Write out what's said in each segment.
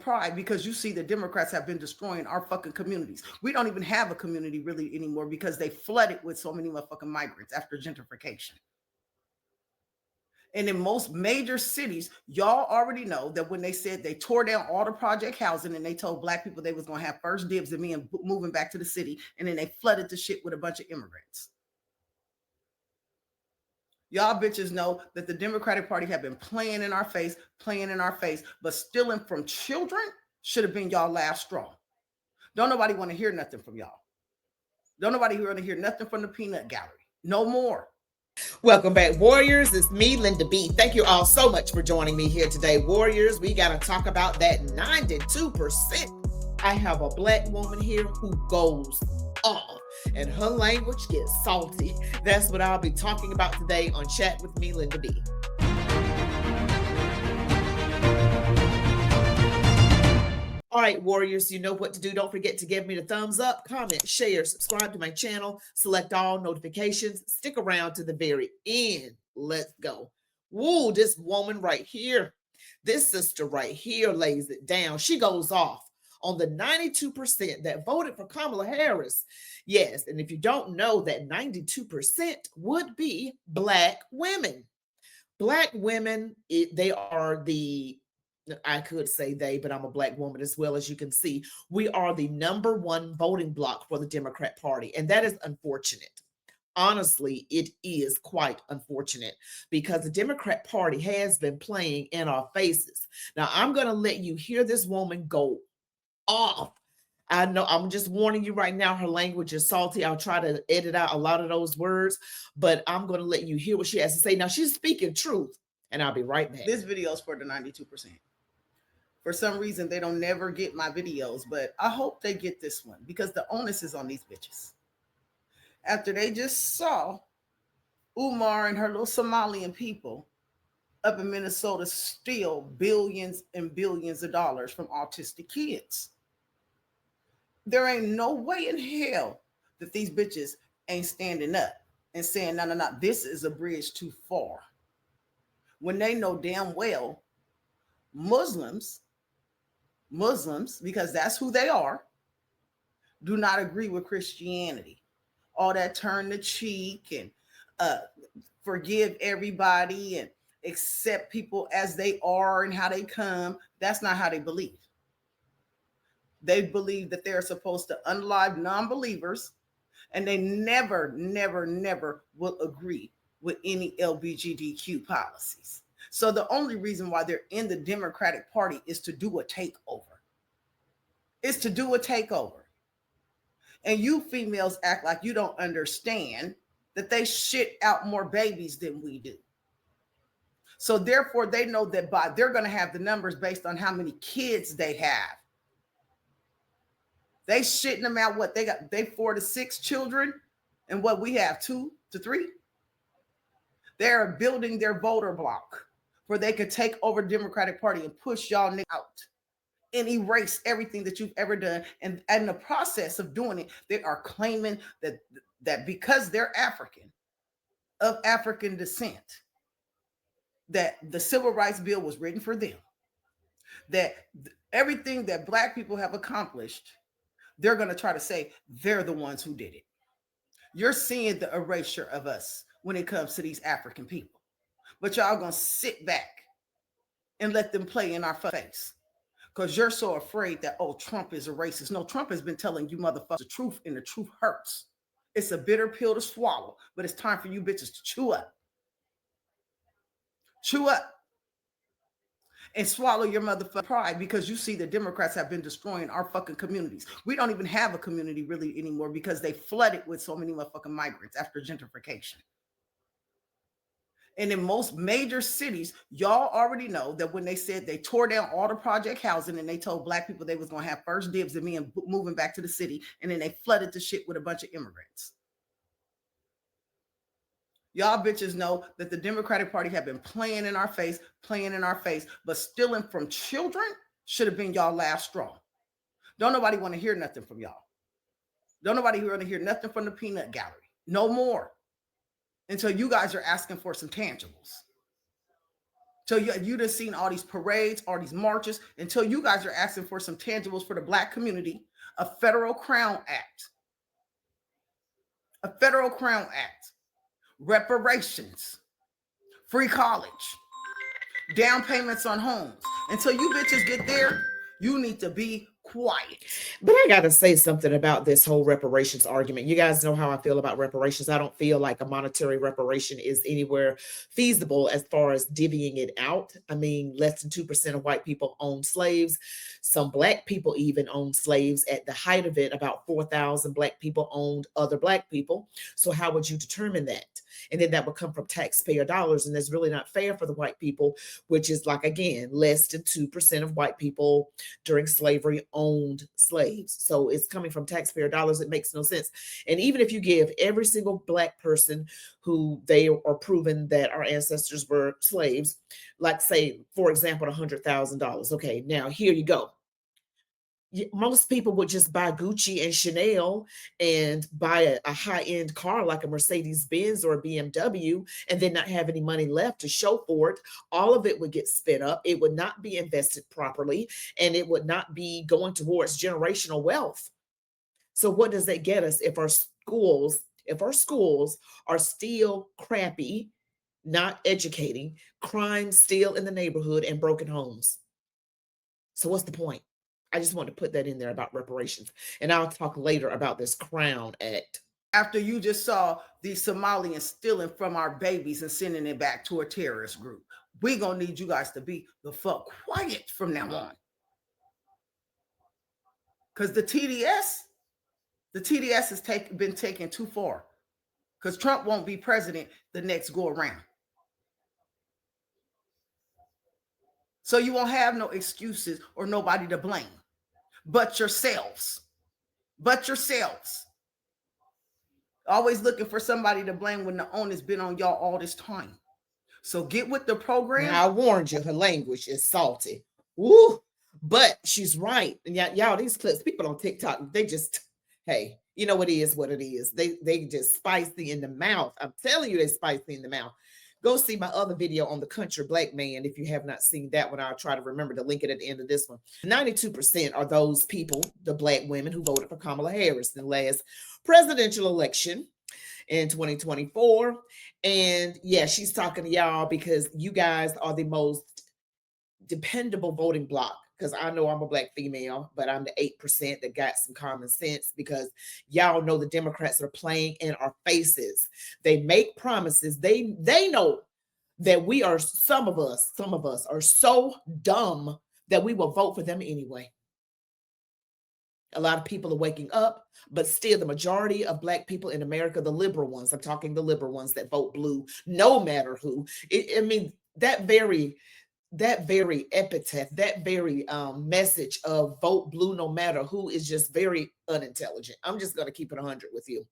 pride because you see the Democrats have been destroying our fucking communities. We don't even have a community really anymore because they flooded with so many motherfucking migrants after gentrification. And in most major cities, y'all already know that when they said they tore down all the project housing and they told black people they was going to have first dibs at me and moving back to the city, and then they flooded the shit with a bunch of immigrants. Y'all bitches know that the Democratic Party have been playing in our face, but stealing from children should have been y'all last straw. Don't nobody want to hear nothing from y'all. Don't nobody want to hear nothing from the peanut gallery. No more. Welcome back, Warriors. It's me, Linda B. Thank you all so much for joining me here today. Warriors, we got to talk about that 92%. I have a black woman here who goes off and her language gets salty. That's what I'll be talking about today on Chat with Me, Linda B. All right, Warriors, you know what to do. Don't forget to give me the thumbs up, comment, share, subscribe to my channel, select all notifications, stick around to the very end. Let's go. Woo, this woman right here, this sister right here lays it down. She goes off on the 92% that voted for Kamala Harris. Yes, and if you don't know, that 92% would be black women. Black women, they are the, I could say they, but I'm a black woman as well. As you can see, we are the #1 voting bloc for the Democrat Party. And that is unfortunate. Honestly, it is quite unfortunate because the Democrat Party has been playing in our faces. Now, I'm going to let you hear this woman go off. I know, I'm just warning you right now, her language is salty. I'll try to edit out a lot of those words, but I'm going to let you hear what she has to say. Now, she's speaking truth, and I'll be right back. This video is for the 92%. For some reason, they don't never get my videos, but I hope they get this one because the onus is on these bitches. After they just saw Umar and her little Somalian people up in Minnesota steal billions and billions of dollars from autistic kids. There ain't no way in hell that these bitches ain't standing up and saying, no, this is a bridge too far. When they know damn well Muslims, because that's who they are, do not agree with Christianity. All that turn the cheek and forgive everybody and accept people as they are and how they come. That's not how they believe. They believe that they're supposed to unalive non-believers, and they never will agree with any LGBTQ policies. So the only reason why they're in the Democratic Party is to do a takeover. It's to do a takeover. And you females act like you don't understand that they shit out more babies than we do. So therefore, they know that they're going to have the numbers based on how many kids they have. They shitting them out. What they 4 to 6 children, and what we have 2 to 3. They're building their voter block where they could take over the Democratic Party and push y'all out and erase everything that you've ever done. And in the process of doing it, they are claiming that because they're African, of African descent, that the Civil Rights Bill was written for them, that everything that Black people have accomplished, they're going to try to say they're the ones who did it. You're seeing the erasure of us when it comes to these African people. But y'all going to sit back and let them play in our face because you're so afraid that, oh, Trump is a racist. No, Trump has been telling you motherfuckers the truth, and the truth hurts. It's a bitter pill to swallow, but it's time for you bitches to chew up. Chew up. And swallow your motherfucking pride because you see the Democrats have been destroying our fucking communities. We don't even have a community really anymore because they flooded with so many motherfucking migrants after gentrification. And in most major cities, y'all already know that when they said they tore down all the project housing and they told Black people they was going to have first dibs at me and moving back to the city, and then they flooded the shit with a bunch of immigrants. Y'all bitches know that the Democratic Party have been playing in our face, but stealing from children should have been y'all last straw. Don't nobody want to hear nothing from y'all. Don't nobody want to hear nothing from the peanut gallery. No more. Until you guys are asking for some tangibles. Till you done seen all these parades, all these marches, until you guys are asking for some tangibles for the Black community, a federal Crown Act, reparations, free college, down payments on homes. Until you bitches get there, you need to be quiet. But I got to say something about this whole reparations argument. You guys know how I feel about reparations. I don't feel like a monetary reparation is anywhere feasible as far as divvying it out. I mean, less than 2% of white people own slaves. Some Black people even own slaves. At the height of it, about 4,000 Black people owned other Black people. So how would you determine that? And then that would come from taxpayer dollars. And that's really not fair for the white people, which is, like, again, less than 2% of white people during slavery owned slaves. So it's coming from taxpayer dollars. It makes no sense. And even if you give every single Black person who they are proven that our ancestors were slaves, like, say, for example, $100,000. Okay, now here you go. Most people would just buy Gucci and Chanel and buy a high-end car like a Mercedes Benz or a BMW, and then not have any money left to show for it. All of it would get spent up. It would not be invested properly, and it would not be going towards generational wealth. So what does that get us if our schools are still crappy, not educating, crime still in the neighborhood, and broken homes? So what's the point? I just want to put that in there about reparations. And I'll talk later about this Crown Act. After you just saw these Somalians stealing from our babies and sending it back to a terrorist group, we're going to need you guys to be the fuck quiet from now on. Because the TDS has been taken too far. Because Trump won't be president the next go around. So you won't have no excuses or nobody to blame but yourselves. Always looking for somebody to blame when the onus been on y'all all this time. So get with the program. Now, I warned you, her language is salty. Woo! But she's right. And y'all, these clips, people on TikTok, they just, hey, you know, it is what it is. They just spicy in the mouth. I'm telling you, they're spicy in the mouth. Go see my other video on the country Black man. If you have not seen that one, I'll try to remember to link it at the end of this one. 92% are those people, the Black women who voted for Kamala Harris in the last presidential election in 2024. And yeah, she's talking to y'all because you guys are the most dependable voting bloc. Because I know I'm a Black female, but I'm the 8% that got some common sense, because y'all know the Democrats are playing in our faces. They make promises. They know that we are, some of us are so dumb that we will vote for them anyway. A lot of people are waking up, but still the majority of Black people in America, the liberal ones, I'm talking the liberal ones that vote blue, no matter who. I mean, that very epithet, that very message of vote blue no matter who is just very unintelligent. I'm just going to keep it 100 with you.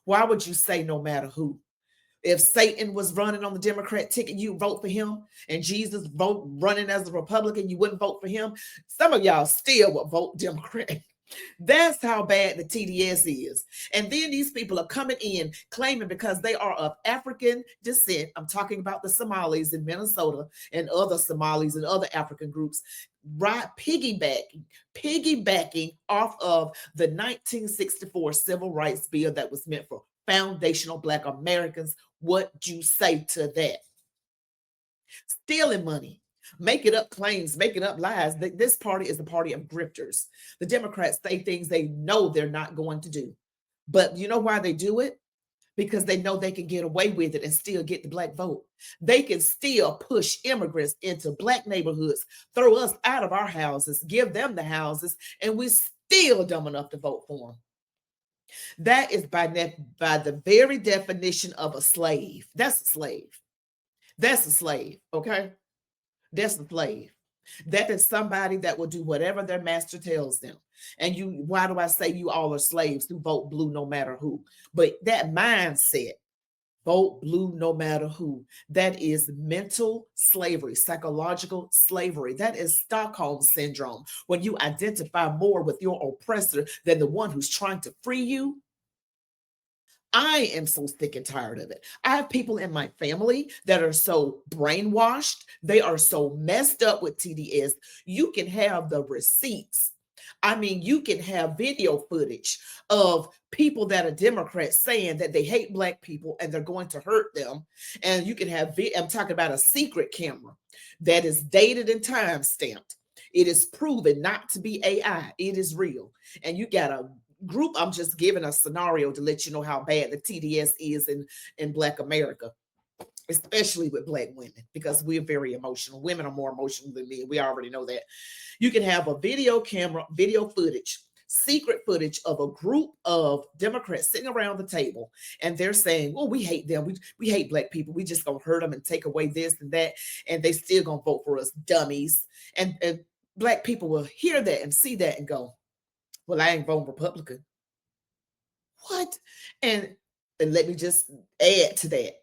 Why would you say no matter who? If Satan was running on the Democrat ticket, you vote for him, and Jesus running as a Republican, you wouldn't vote for him. Some of y'all still would vote Democrat. That's how bad the TDS is. And then these people are coming in claiming because they are of African descent. I'm talking about the Somalis in Minnesota and other Somalis and other African groups, right? Piggybacking off of the 1964 Civil Rights Bill that was meant for foundational Black Americans. What do you say to that? Stealing money, making up claims, making up lies. This party is the party of grifters. The Democrats say things they know they're not going to do. But you know why they do it? Because they know they can get away with it and still get the Black vote. They can still push immigrants into Black neighborhoods, throw us out of our houses, give them the houses, and we're still dumb enough to vote for them. That is by the very definition of a slave. That's a slave. That's a slave, okay? That's a slave. That is somebody that will do whatever their master tells them. And why do I say you all are slaves who vote blue no matter who? But that mindset, vote blue no matter who, that is mental slavery, psychological slavery. That is Stockholm syndrome. When you identify more with your oppressor than the one who's trying to free you. I am so sick and tired of it. I have people in my family that are so brainwashed. They are so messed up with TDS. You can have the receipts. I mean, you can have video footage of people that are Democrats saying that they hate Black people and they're going to hurt them. And you can have, I'm talking about a secret camera that is dated and time stamped. It is proven not to be AI, it is real. And you got a group, I'm just giving a scenario to let you know how bad the TDS is in Black America, especially with Black women, because we're very emotional. Women are more emotional than men. We already know that. You can have a video camera, video footage, secret footage of a group of Democrats sitting around the table, and they're saying, well, we hate them. We hate Black people. We just gonna hurt them and take away this and that, and they still gonna vote for us, dummies. And Black people will hear that and see that and go, well, I ain't voting Republican. What? And let me just add to that.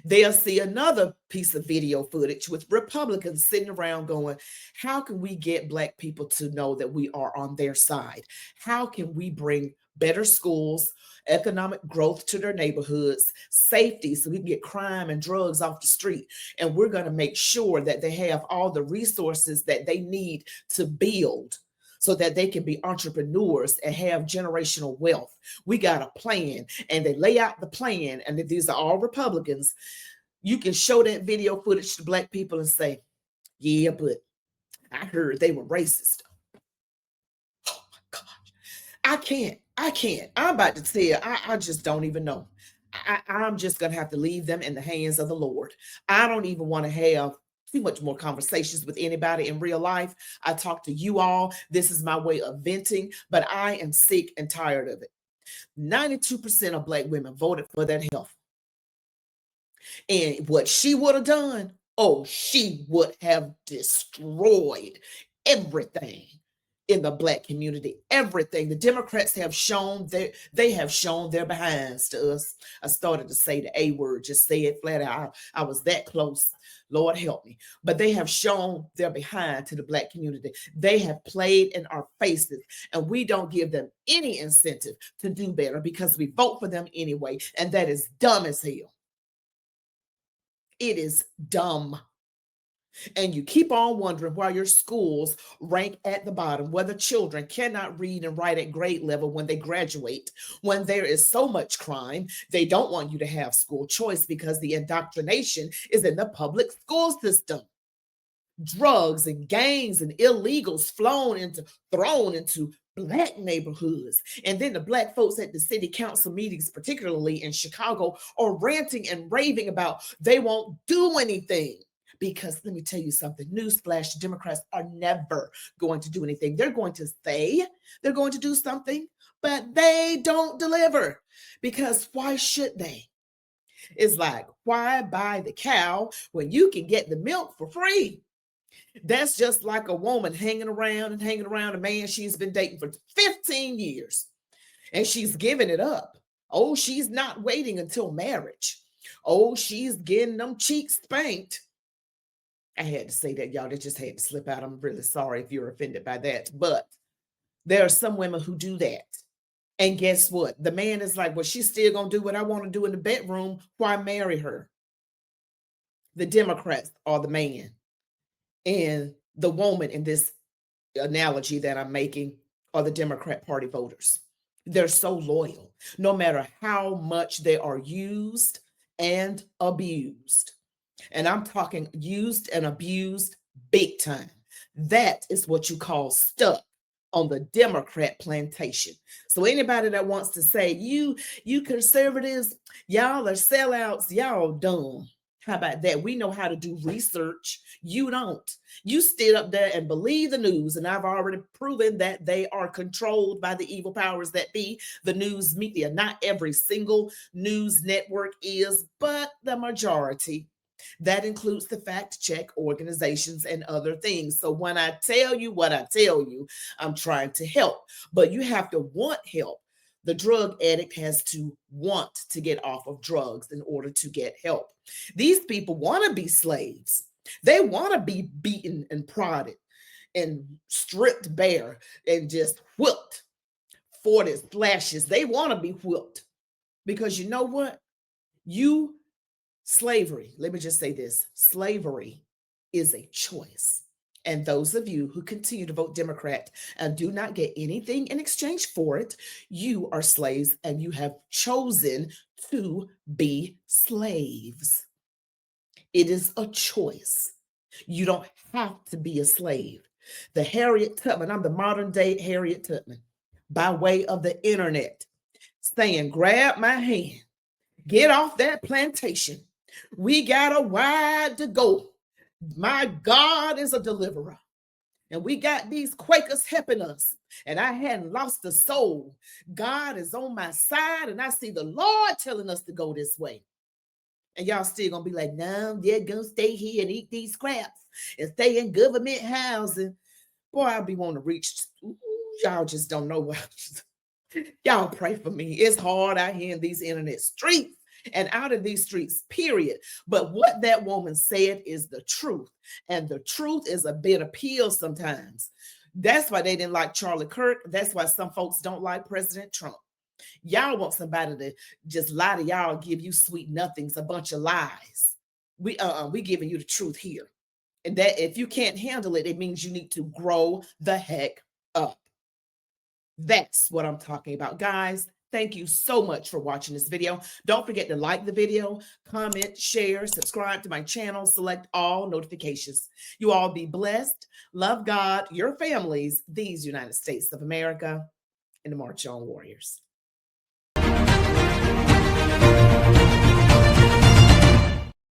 They'll see another piece of video footage with Republicans sitting around going, how can we get Black people to know that we are on their side? How can we bring better schools, economic growth to their neighborhoods, safety so we can get crime and drugs off the street? And we're going to make sure that they have all the resources that they need to build so that they can be entrepreneurs and have generational wealth. We got a plan, and they lay out the plan, and these are all Republicans. You can show that video footage to Black people and say, yeah, but I heard they were racist. Oh my gosh. I can't. I'm about to tell you, I just don't even know. I'm just going to have to leave them in the hands of the Lord. I don't even want to have too much more conversations with anybody in real life. I talk to you all. This is my way of venting, but I am sick and tired of it. 92% of Black women voted for that health. And what she would have done, oh, she would have destroyed everything in the Black community. Everything. The Democrats have shown they have shown their behinds to us. I started to say the A word, just say it flat out. I was that close. Lord help me. But they have shown their behind to the Black community. They have played in our faces, and we don't give them any incentive to do better because we vote for them anyway. And that is dumb as hell. It is dumb. And you keep on wondering why your schools rank at the bottom, whether children cannot read and write at grade level when they graduate, when there is so much crime. They don't want you to have school choice because the indoctrination is in the public school system. Drugs and gangs and illegals thrown into Black neighborhoods. And then the Black folks at the city council meetings, particularly in Chicago, are ranting and raving about they won't do anything. Because let me tell you something, newsflash, Democrats are never going to do anything. They're going to say they're going to do something, but they don't deliver. Because why should they? It's like, why buy the cow when you can get the milk for free? That's just like a woman hanging around a man she's been dating for 15 years, and she's giving it up. Oh, she's not waiting until marriage. Oh, she's getting them cheeks spanked. I had to say that, y'all. That just had to slip out. I'm really sorry if you're offended by that. But there are some women who do that. And guess what? The man is like, well, she's still going to do what I want to do in the bedroom. Why marry her? The Democrats are the man. And the woman in this analogy that I'm making are the Democrat Party voters. They're so loyal, no matter how much they are used and abused. And I'm talking used and abused big time. That is what you call stuck on the Democrat plantation. So anybody that wants to say, you conservatives, y'all are sellouts, y'all dumb. How about that? We know how to do research. You don't. You stood up there and believe the news, and I've already proven that they are controlled by the evil powers that be, the news media. Not every single news network is, but the majority. That includes the fact check organizations and other things. So when I tell you what I tell you, I'm trying to help, but you have to want help. The drug addict has to want to get off of drugs in order to get help. These people want to be slaves. They want to be beaten and prodded and stripped bare and just whipped. 40 slashes. They want to be whipped. Because you know what? Slavery, let me just say this, slavery is a choice. And those of you who continue to vote Democrat and do not get anything in exchange for it, you are slaves and you have chosen to be slaves. It is a choice. You don't have to be a slave. The Harriet Tubman, I'm the modern day Harriet Tubman, by way of the internet, saying, grab my hand, get off that plantation. We got a while to go. My God is a deliverer. And we got these Quakers helping us. And I hadn't lost a soul. God is on my side, and I see the Lord telling us to go this way. And y'all still gonna be like, no, they're gonna stay here and eat these scraps and stay in government housing. Boy, I'll be wanting to reach. Ooh, y'all just don't know what. Y'all pray for me. It's hard out here in these internet streets and out in these streets, period. But what that woman said is the truth. And the truth is a bitter pill sometimes. That's why they didn't like Charlie Kirk. That's why some folks don't like President Trump. Y'all want somebody to just lie to y'all, give you sweet nothings, a bunch of lies. We giving you the truth here. And that if you can't handle it, it means you need to grow the heck up. That's what I'm talking about, guys. Thank you so much for watching this video. Don't forget to like the video, comment, share, subscribe to my channel, select all notifications. You all be blessed. Love God, your families, these United States of America, and the March On Warriors.